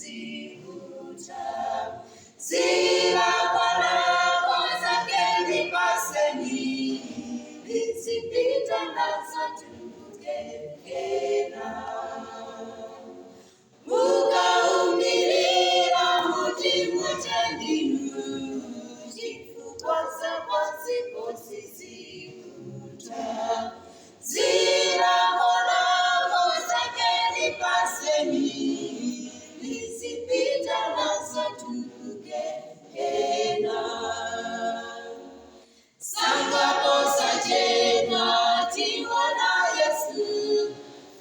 sizikuta. Zilagolako zake nipaseni, nizipita nazo tukukekena. Mukaumirira muti mutendinu, chifukwa zapadziko sizikuta. Zilagolako zake nipaseni, nizipita nazo tukukekena. Sangaposa jena tiwana Yesu,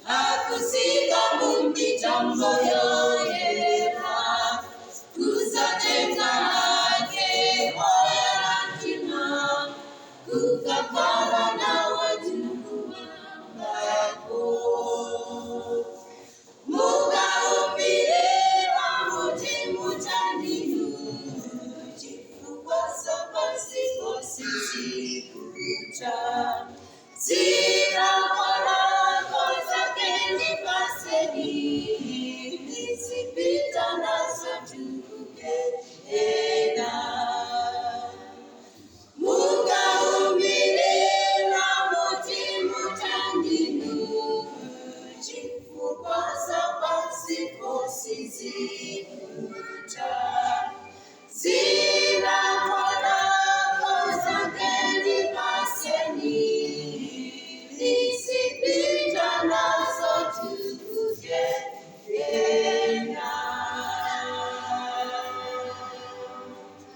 akusika mumitambo yoyera, kusatenga hake oyarantima, kukakala na wajungu wako. Mukaumirira muti mutandinu, chifukwa zapadziko sizikuta. Zilagolako zake nipaseni, nizipita nazo tukukekena. Mukaumirira muti mutandinu, chifukwa zapadziko sizikuta.